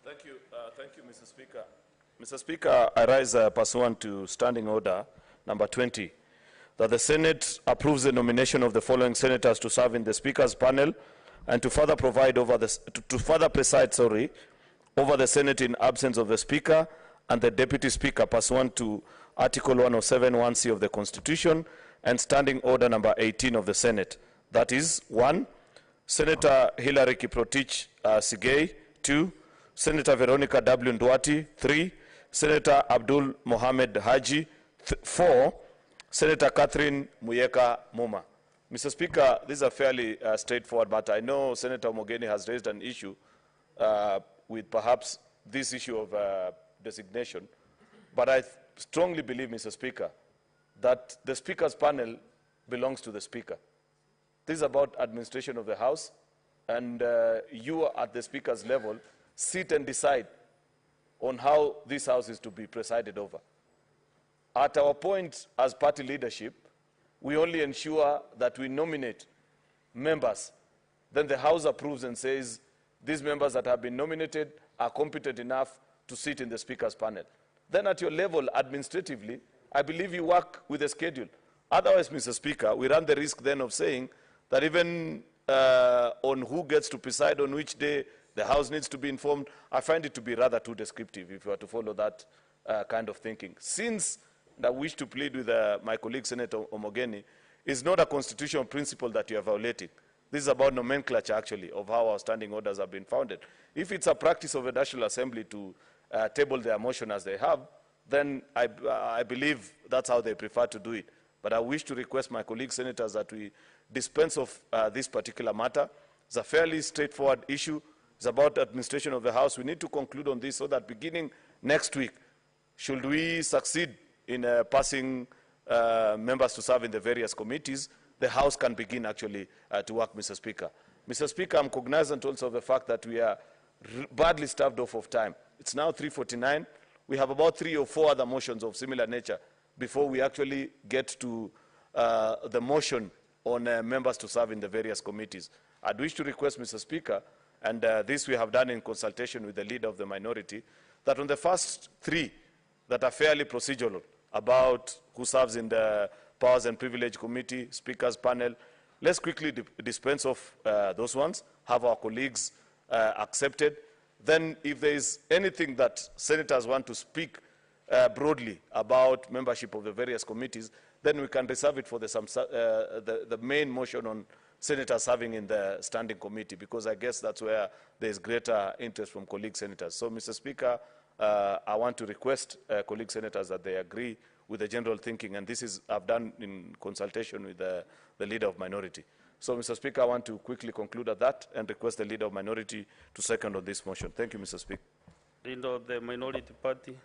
Thank you, Mr. Speaker. Mr. Speaker, I rise pursuant to Standing Order number 20, that the Senate approves the nomination of the following senators to serve in the Speaker's panel and to further provide over the, to further preside, over the Senate in absence of the Speaker and the Deputy Speaker pursuant to Article 107(1)(c) of the Constitution and Standing Order number 18 of the Senate. That is, 1, Senator Hilary Kiprotich Sigei; 2, Senator Veronica W. Nduati; 3, Senator Abdul Mohamed Haji; 4, Senator Catherine Muyeka Muma. Mr. Speaker, these are fairly straightforward, but I know Senator Omogeni has raised an issue with perhaps this issue of designation. But I strongly believe, Mr. Speaker, that the Speaker's panel belongs to the Speaker. This is about administration of the House, and you at the Speaker's level sit and decide on how this House is to be presided over. At our point as party leadership, we only ensure that we nominate members. Then the House approves and says, these members that have been nominated are competent enough to sit in the Speaker's panel. Then at your level, administratively, I believe you work with a schedule. Otherwise, Mr. Speaker, we run the risk then of saying that even on who gets to preside on which day, the House needs to be informed. I find it to be rather too descriptive if you are to follow that kind of thinking. Since I wish to plead with my colleague, Senator Omogeni, is not a constitutional principle that you are violating. This is about nomenclature, actually, of how our standing orders have been founded. If it's a practice of the National Assembly to table their motion as they have, then I believe that's how they prefer to do it. But I wish to request my colleague senators that we dispense of this particular matter. It's a fairly straightforward issue. It's about administration of the House. We need to conclude on this so that beginning next week, should we succeed in passing members to serve in the various committees, the House can begin actually to work, Mr. Speaker. Mr. Speaker, I'm cognizant also of the fact that we are badly starved off of time. It's now 3:49. We have about 3 or 4 other motions of similar nature before we actually get to the motion on members to serve in the various committees. I'd wish to request, Mr. Speaker, and this we have done in consultation with the leader of the minority, that on the first 3 that are fairly procedural about who serves in the Powers and Privilege Committee, Speaker's panel, let's quickly dispense of those ones, have our colleagues accepted. Then if there is anything that senators want to speak broadly about membership of the various committees, then we can reserve it for the main motion on senators serving in the standing committee, because I guess that's where there is greater interest from colleague senators. So, Mr. Speaker, I want to request colleague senators that they agree with the general thinking, and this is I've done in consultation with the leader of minority. So, Mr. Speaker, I want to quickly conclude at that and request the leader of minority to second on this motion. Thank you, Mr. Speaker. Leader of the minority party.